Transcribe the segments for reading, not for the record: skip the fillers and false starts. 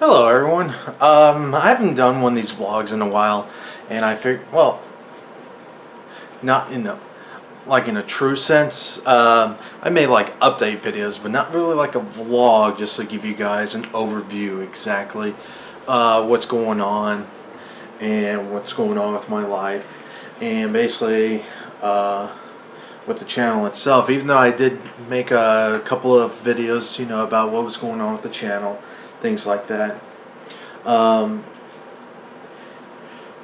Hello everyone. I haven't done one of these vlogs in a while, and I figured, well, not in a like in a true sense. I made like update videos, but not really like a vlog, just to give you guys an overview exactly what's going on and what's going on with my life, and basically with the channel itself. Even though I did make a couple of videos, about what was going on with the channel, things like that.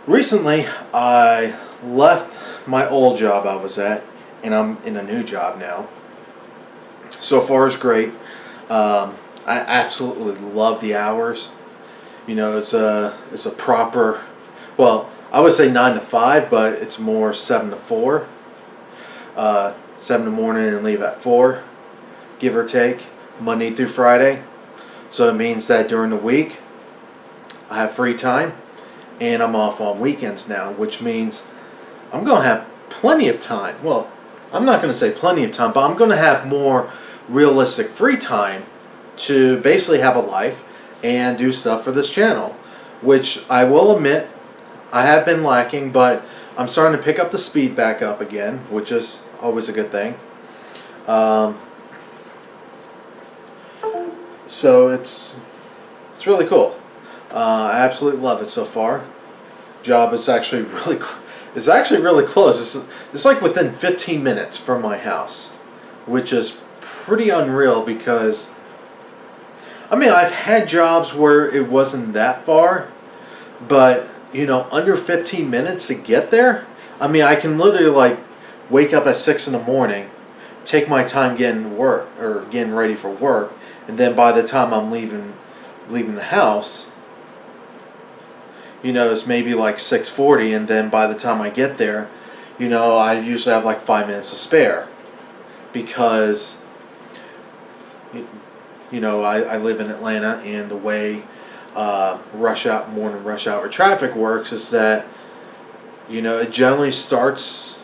Recently, I left my old job I was at, and I'm in a new job now. So far, it's great. I absolutely love the hours. It's a proper, well, I would say 9 to 5, but it's more 7 to 4. 7 in the morning and leave at 4, give or take, Monday through Friday. So it means that during the week I have free time, and I'm off on weekends now, which means I'm going to have plenty of time. Well, I'm not going to say plenty of time, but I'm going to have more realistic free time to basically have a life and do stuff for this channel, which I will admit I have been lacking, but I'm starting to pick up the speed back up again, which is always a good thing. So it's really cool. I absolutely love it so far. Job is actually really close. It's like within 15 minutes from my house, which is pretty unreal because I mean, I've had jobs where it wasn't that far, but under 15 minutes to get there. I mean, I can literally like wake up at 6 in the morning, take my time getting to work or getting ready for work, and then by the time I'm leaving the house, it's maybe like 6:40, and then by the time I get there, I usually have like 5 minutes to spare because I live in Atlanta, and the way morning rush hour traffic works is that it generally starts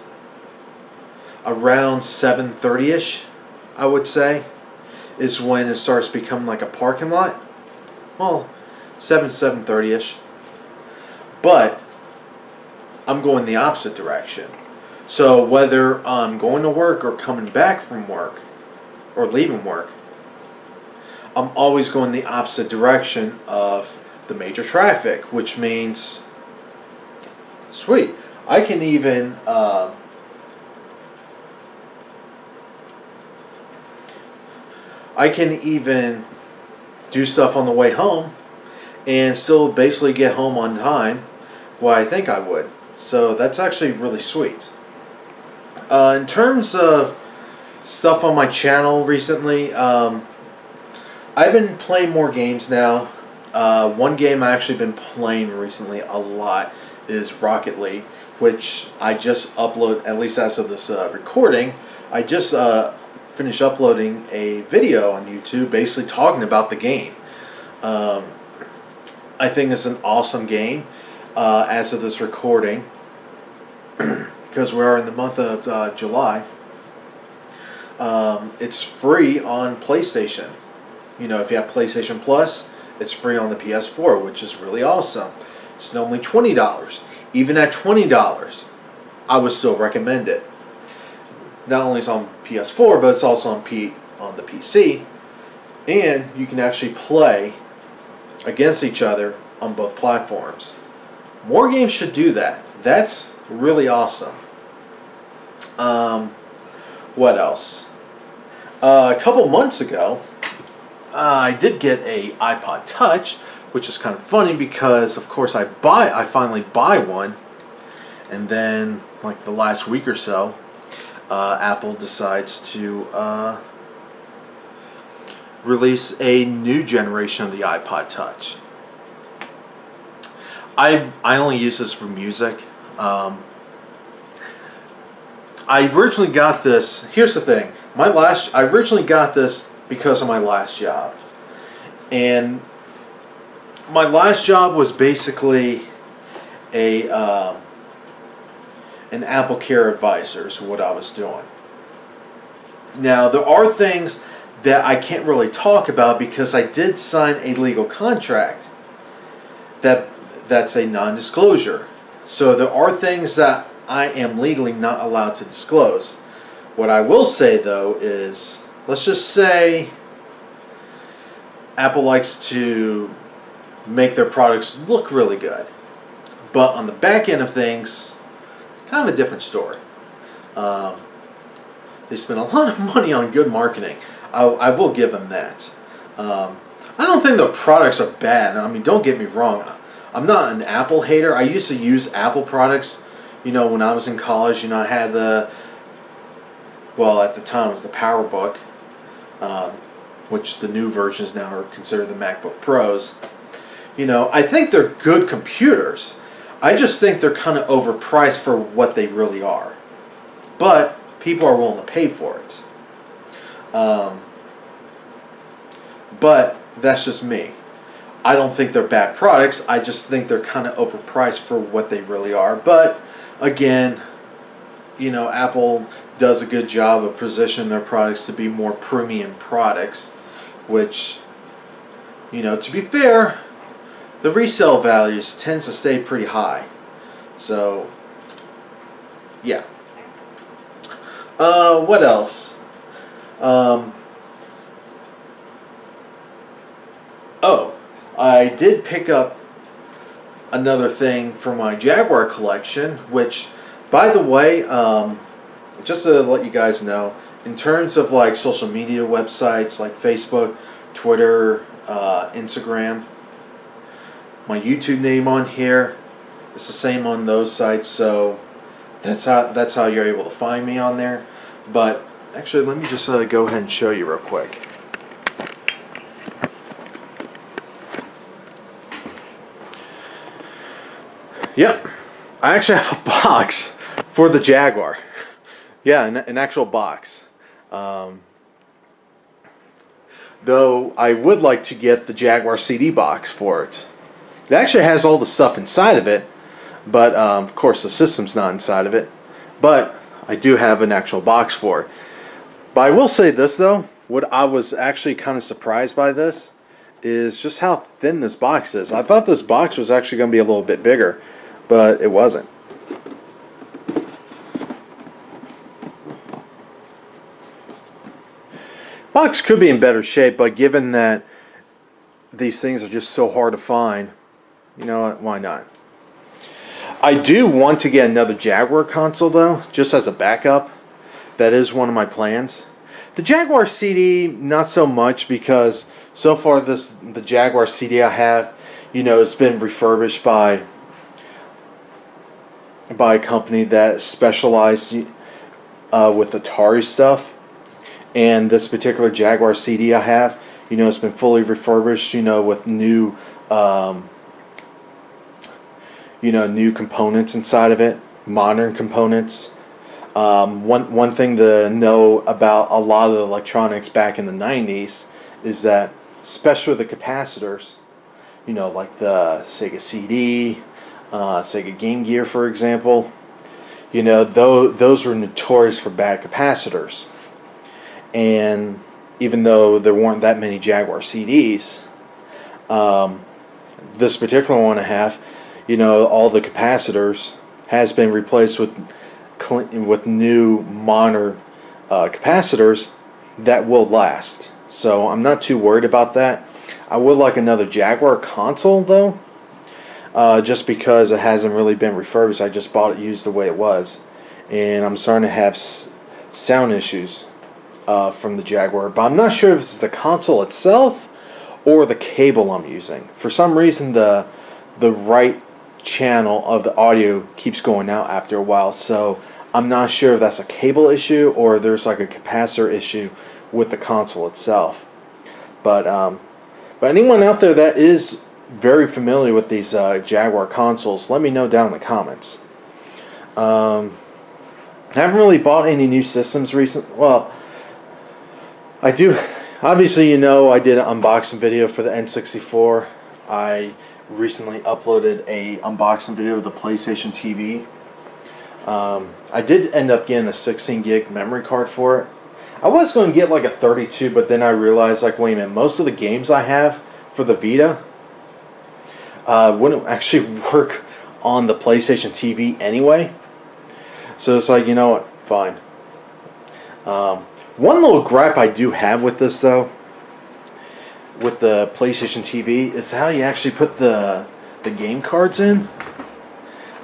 around 7:30ish, I would say, is when it starts becoming like a parking lot. Well, 7:30ish. But I'm going the opposite direction. So whether I'm going to work or coming back from work or leaving work, I'm always going the opposite direction of the major traffic, which means, sweet, I can even do stuff on the way home and still basically get home on time. Well, I think I would. So that's actually really sweet. In terms of stuff on my channel recently, I've been playing more games now. One game I've actually been playing recently a lot is Rocket League, which I just upload, at least as of this recording, I just finished uploading a video on YouTube basically talking about the game. I think it's an awesome game as of this recording, because we are in the month of July. It's free on PlayStation. If you have PlayStation Plus, it's free on the PS4, which is really awesome. It's normally $20. Even at $20, I would still recommend it. Not only is it on PS4, but it's also on the PC, and you can actually play against each other on both platforms. More games should do that. That's really awesome. What else? A couple months ago, I did get a iPod Touch, which is kind of funny because, of course, I finally buy one, and then like the last week or so, Apple decides to release a new generation of the iPod Touch. I only use this for music. I originally got this. Here's the thing. I originally got this because of my last job, and my last job was basically an Apple Care advisor. Is what I was doing. Now there are things that I can't really talk about because I did sign a legal contract that's a non-disclosure. So there are things that I am legally not allowed to disclose. What I will say though is, let's just say Apple likes to make their products look really good, but on the back end of things, kind of a different story. They spend a lot of money on good marketing. I will give them that. I don't think the products are bad. I mean, don't get me wrong. I'm not an Apple hater. I used to use Apple products, you know, when I was in college. You know, I had well, at the time it was the PowerBook, which the new versions now are considered the MacBook Pros. You know, I think they're good computers. I just think they're kind of overpriced for what they really are. But people are willing to pay for it. But that's just me. I don't think they're bad products. I just think they're kind of overpriced for what they really are. But again, you know, Apple does a good job of positioning their products to be more premium products, which, you know, to be fair, the resale values tends to stay pretty high. So, yeah. What else? Oh, I did pick up another thing for my Jaguar collection, which, by the way, just to let you guys know, in terms of like social media websites like Facebook, Twitter, Instagram, my YouTube name on here, it's the same on those sites, so that's how you're able to find me on there. But actually, let me just go ahead and show you real quick. Yep, I actually have a box for the Jaguar. Yeah, an actual box. Though I would like to get the Jaguar CD box for it. It actually has all the stuff inside of it, but of course the system's not inside of it. But I do have an actual box for it. But I will say this though, what I was actually kind of surprised by this is just how thin this box is. I thought this box was actually going to be a little bit bigger, but it wasn't. Box could be in better shape, but given that these things are just so hard to find, you know what, why not? I do want to get another Jaguar console though, just as a backup. That is one of my plans. The Jaguar CD, not so much, because so far the Jaguar CD I have, you know, it's been refurbished by a company that specialized with Atari stuff. And this particular Jaguar CD I have, you know, it's been fully refurbished, you know, with new, you know, new components inside of it, modern components. One thing to know about a lot of the electronics back in the 90s is that, especially the capacitors, you know, like the Sega CD, Sega Game Gear, for example, you know, those were notorious for bad capacitors. And even though there weren't that many Jaguar CDs, this particular one I have, you know, all the capacitors has been replaced with new modern capacitors that will last. So I'm not too worried about that. I would like another Jaguar console though, just because it hasn't really been refurbished. I just bought it used the way it was, and I'm starting to have sound issues from the Jaguar, but I'm not sure if it's the console itself or the cable I'm using. For some reason the right channel of the audio keeps going out after a while, so I'm not sure if that's a cable issue or there's like a capacitor issue with the console itself. But anyone out there that is very familiar with these Jaguar consoles, let me know down in the comments. I haven't really bought any new systems recently. Well, I do, obviously, you know, I did an unboxing video for the N64. I recently uploaded a unboxing video of the PlayStation TV. I did end up getting a 16 gig memory card for it. I was going to get like a 32, but then I realized, like, wait a minute, most of the games I have for the Vita wouldn't actually work on the PlayStation TV anyway. So it's like, you know what, fine. One little gripe I do have with this, though, with the PlayStation TV, is how you actually put the game cards in.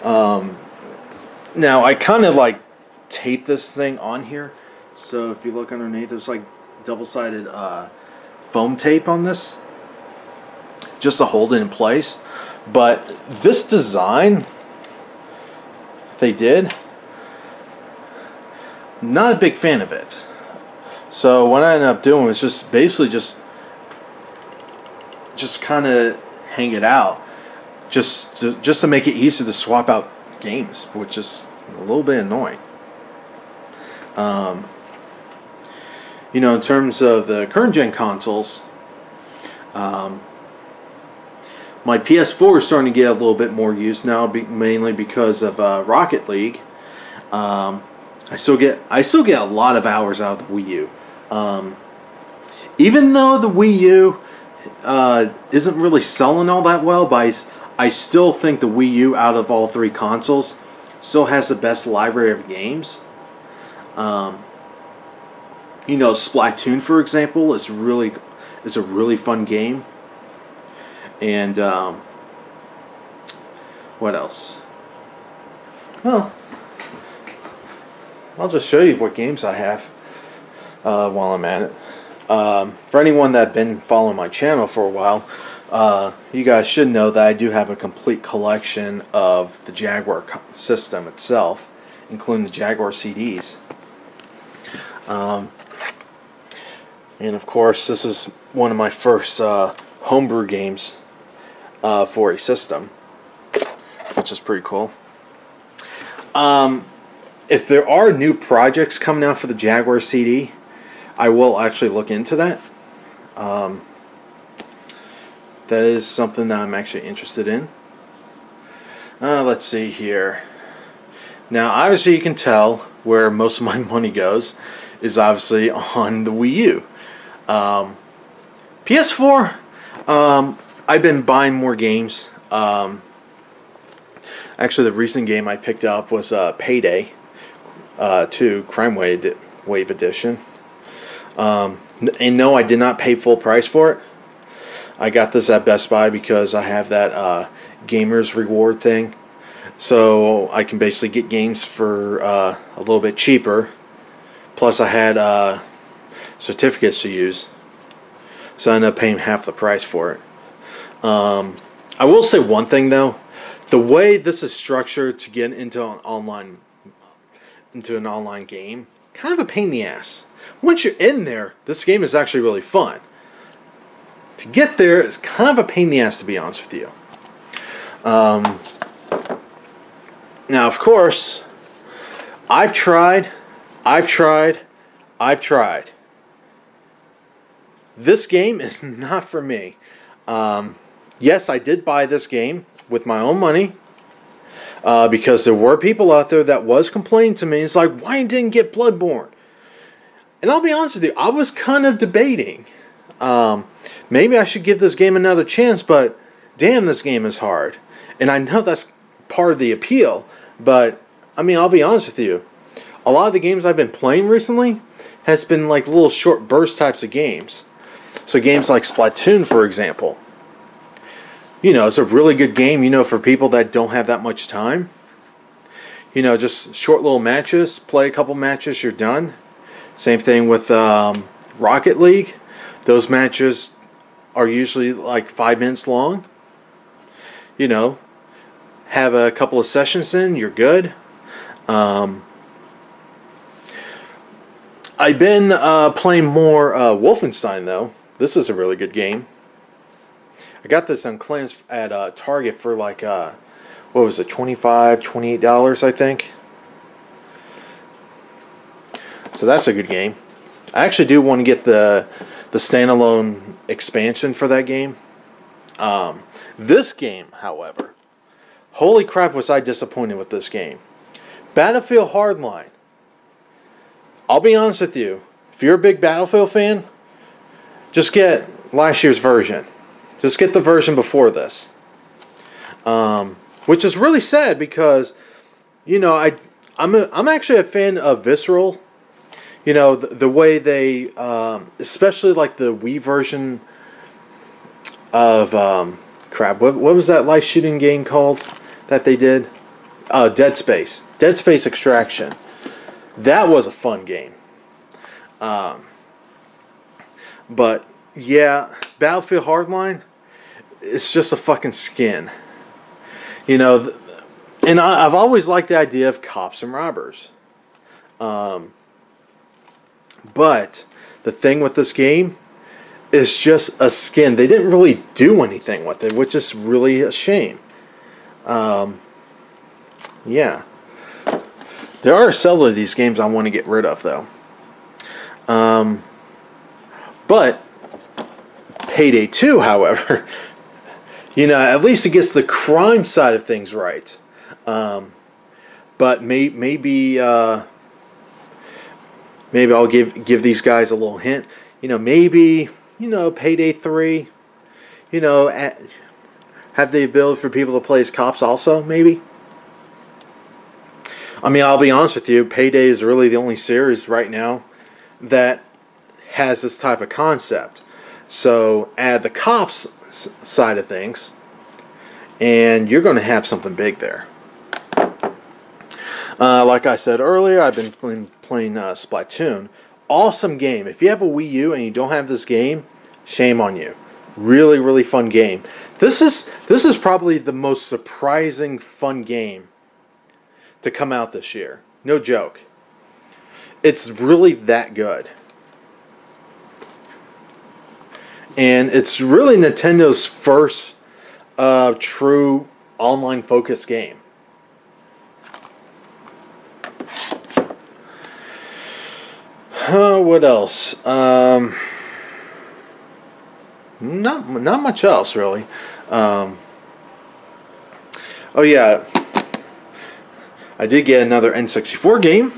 Now, I kind of like tape this thing on here. So if you look underneath, there's like double-sided foam tape on this, just to hold it in place. But this design they did, not a big fan of it. So what I ended up doing was just basically just kind of hang it out, just to make it easier to swap out games, which is a little bit annoying. You know, in terms of the current gen consoles, my PS4 is starting to get a little bit more used now, mainly because of Rocket League. I still get a lot of hours out of the Wii U. Even though the Wii U isn't really selling all that well, but I still think the Wii U, out of all three consoles, still has the best library of games. You know, Splatoon, for example, is a really fun game. And what else? Well, I'll just show you what games I have while I'm at it. For anyone that's been following my channel for a while, you guys should know that I do have a complete collection of the Jaguar system itself, including the Jaguar CDs. And of course, this is one of my first homebrew games for a system, which is pretty cool. If there are new projects coming out for the Jaguar CD, I will actually look into that. That is something that I'm actually interested in. Let's see here. Now, obviously, you can tell where most of my money goes is obviously on the Wii U. PS4, I've been buying more games. Actually, the recent game I picked up was Payday 2 Crime Wave Edition. And no, I did not pay full price for it. I got this at Best Buy because I have that Gamers Reward thing. So I can basically get games for a little bit cheaper. Plus I had certificates to use. So I ended up paying half the price for it. I will say one thing though. The way this is structured to get into an online game, kind of a pain in the ass. Once you're in there, this game is actually really fun. To get there is kind of a pain in the ass, to be honest with you. Now, of course, I've tried. This game is not for me. Yes, I did buy this game with my own money. Because there were people out there that was complaining to me. It's like, why you didn't get Bloodborne? And I'll be honest with you, I was kind of debating. Maybe I should give this game another chance, but damn, this game is hard. And I know that's part of the appeal, but I mean, I'll be honest with you. A lot of the games I've been playing recently has been like little short burst types of games. So games like Splatoon, for example. You know, it's a really good game, you know, for people that don't have that much time. You know, just short little matches. Play a couple matches, you're done. Same thing with Rocket League. Those matches are usually like 5 minutes long. You know, have a couple of sessions in, you're good. I've been playing more Wolfenstein, though. This is a really good game. I got this on clearance at Target for like, what was it, $25, $28, I think. So that's a good game. I actually do want to get the standalone expansion for that game. This game, however, holy crap was I disappointed with this game. Battlefield Hardline. I'll be honest with you. if you're a big Battlefield fan, just get last year's version. Just get the version before this. Which is really sad because, you know, I'm actually a fan of Visceral. You know, the way they, especially like the Wii version of, crap, what was that light shooting game called that they did? Dead Space. Dead Space Extraction. That was a fun game. But, yeah, Battlefield Hardline, it's just a fucking skin. You know, and I've always liked the idea of cops and robbers. But the thing with this game is just a skin. They didn't really do anything with it, which is really a shame. Yeah. There are several of these games I want to get rid of, though. But Payday 2, however, you know, at least it gets the crime side of things right. But maybe I'll give these guys a little hint. You know, maybe, you know, Payday 3, you know, have the ability for people to play as cops also, maybe. I mean, I'll be honest with you, Payday is really the only series right now that has this type of concept. So add the cops side of things, and you're going to have something big there. Like I said earlier, I've been playing Splatoon. Awesome game. If you have a Wii U and you don't have this game, shame on you. Really, really fun game. This is probably the most surprising fun game to come out this year. No joke. It's really that good. And it's really Nintendo's first true online focused game. What else? Not much else really. Oh yeah, I did get another N64 game.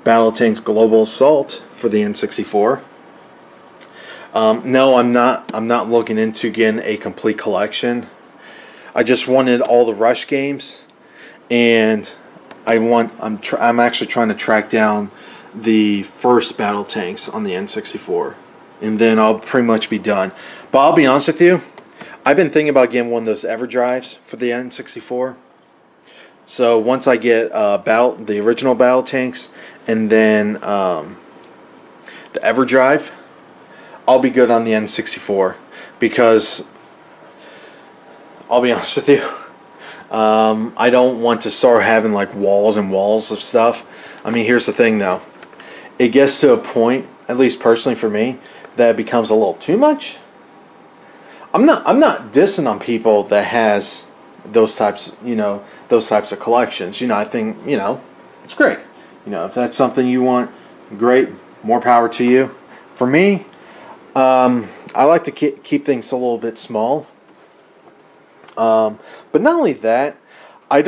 Battletanks Global Assault for the N64. No, I'm not looking into getting a complete collection. I just wanted all the Rush games, and I'm actually trying to track down the first Battletanks on the N64, and then I'll pretty much be done. But I'll be honest with you, I've been thinking about getting one of those EverDrives for the N64. So once I get the original Battletanks and then the EverDrive, I'll be good on the N64, because I'll be honest with you, I don't want to start having like walls and walls of stuff. I mean, here's the thing though, it gets to a point, at least personally for me, that it becomes a little too much. I'm not dissing on people that has those types, you know, those types of collections. You know, I think, you know, it's great. You know, if that's something you want, great, more power to you. For me, I like to keep things a little bit small. But not only that, I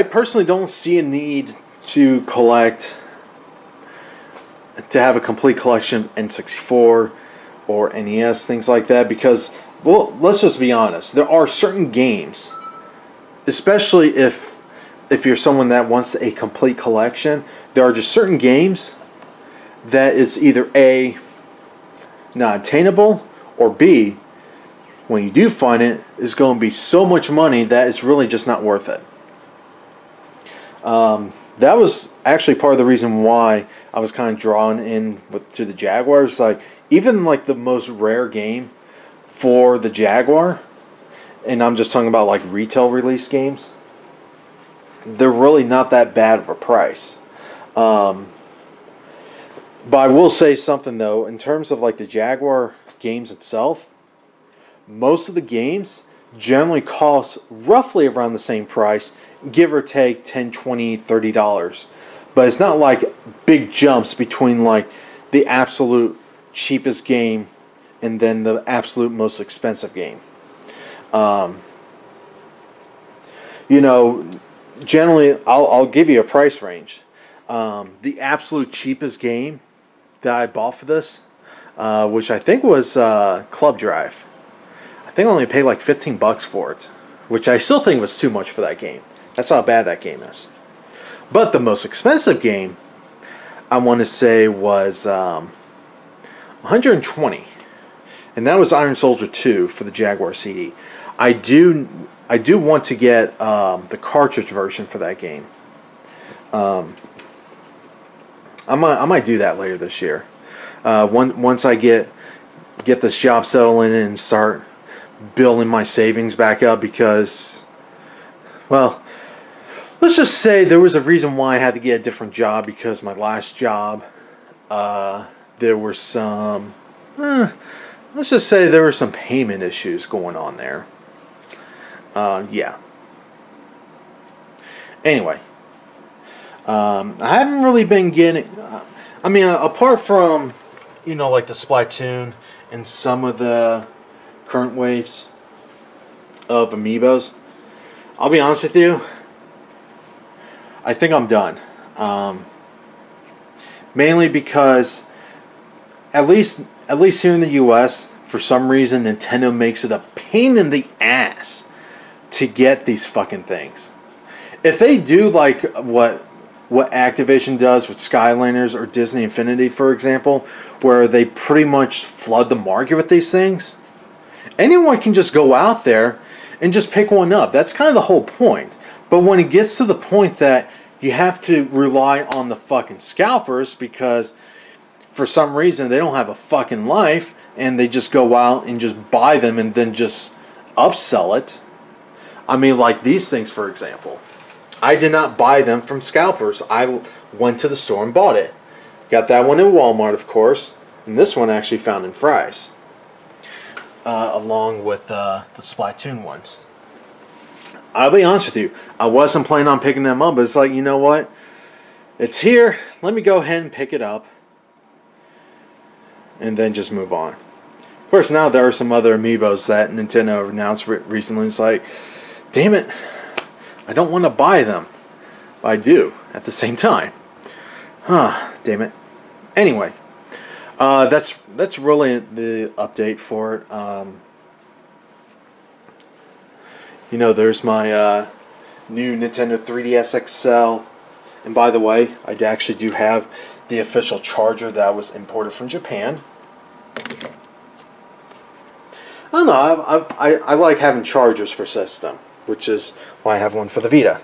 personally don't see a need to have a complete collection of N64 or NES, things like that, because, well, let's just be honest, there are certain games, especially if you're someone that wants a complete collection, there are just certain games that it's either A, not attainable, or B, when you do find it, it's going to be so much money that it's really just not worth it. That was actually part of the reason why I was kind of drawn in to the Jaguars. Like, even like the most rare game for the Jaguar, and I'm just talking about like retail release games, they're really not that bad of a price. But I will say something though, in terms of like the Jaguar games itself, most of the games generally cost roughly around the same price, give or take $10, $20, $30. But it's not like big jumps between like the absolute cheapest game and then the absolute most expensive game. You know, generally I'll give you a price range. The absolute cheapest game that I bought for this, which I think was Club Drive. I think I only paid like 15 bucks for it, which I still think was too much for that game. That's how bad that game is. But the most expensive game, I want to say, was 120, and that was Iron Soldier 2 for the Jaguar CD. I do want to get the cartridge version for that game. I might do that later this year. Once I get this job settling and start building my savings back up, because, well, let's just say there was a reason why I had to get a different job, because my last job, there were some, let's just say there were some payment issues going on there. Yeah. Anyway, I haven't really been getting, I mean, apart from, you know, like the Splatoon and some of the current waves of amiibos, I'll be honest with you, I think I'm done. Mainly because, at least here in the US, for some reason Nintendo makes it a pain in the ass to get these fucking things. If they do like what Activision does with Skylanders or Disney Infinity, for example, where they pretty much flood the market with these things, anyone can just go out there and just pick one up. That's kind of the whole point. But when it gets to the point that you have to rely on the fucking scalpers, because for some reason they don't have a fucking life, and they just go out and just buy them and then just upsell it. I mean, like these things, for example. I did not buy them from scalpers. I went to the store and bought it. Got that one in Walmart, of course. And this one I actually found in Fry's. Along with the Splatoon ones. I'll be honest with you, I wasn't planning on picking them up, but it's like, you know what? It's here. Let me go ahead and pick it up. And then just move on. Of course, now there are some other amiibos that Nintendo announced recently. It's like, damn it, I don't want to buy them. But I do at the same time. Damn it. Anyway, that's really the update for it. You know, there's my new Nintendo 3DS XL. And by the way, I actually do have the official charger that was imported from Japan. I don't know, I like having chargers for system, which is why I have one for the Vita.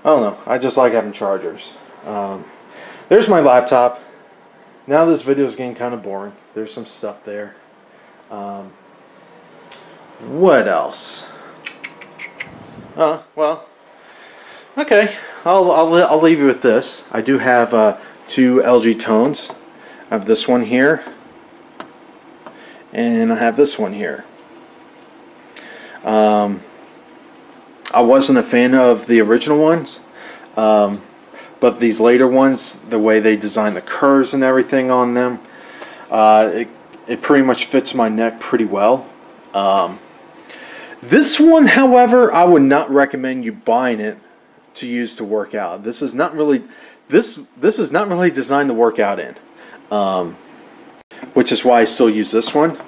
I don't know, I just like having chargers. There's my laptop. Now this video is getting kind of boring. There's some stuff there. What else? Well, okay. I'll leave you with this. I do have two LG tones. I have this one here, and I have this one here. I wasn't a fan of the original ones, but these later ones, the way they design the curves and everything on them, it pretty much fits my neck pretty well. This one, however, I would not recommend you buying it to use to work out. This is not really this is not really designed to work out in, which is why I still use this one,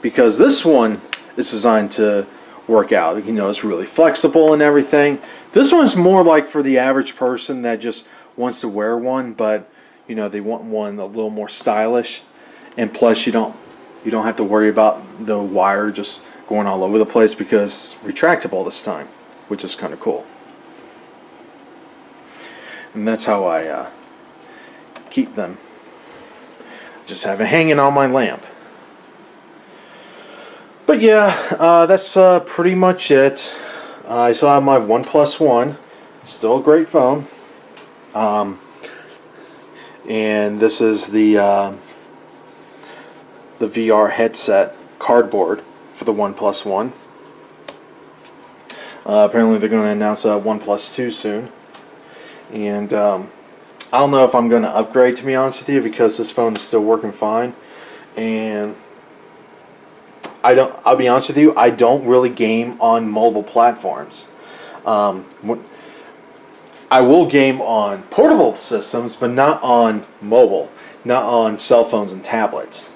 because this one is designed to work out. You know, it's really flexible and everything. This one's more like for the average person that just wants to wear one, but you know, they want one a little more stylish, and plus you don't have to worry about the wire just going all over the place, because it's retractable this time, which is kind of cool. And that's how I keep them. Just have it hanging on my lamp. But yeah, that's pretty much it. I still have my OnePlus One, still a great phone. And this is the VR headset cardboard for the OnePlus One. Apparently they're going to announce a OnePlus 2 soon. And I don't know if I'm going to upgrade, to be honest with you, because this phone is still working fine. And I'll be honest with you, I don't really game on mobile platforms. I will game on portable systems, but not on mobile, not on cell phones and tablets.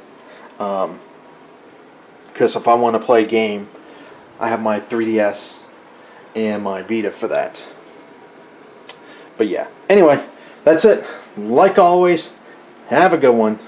Because if I want to play a game, I have my 3DS and my Vita for that. But yeah, anyway, that's it. Like always, have a good one.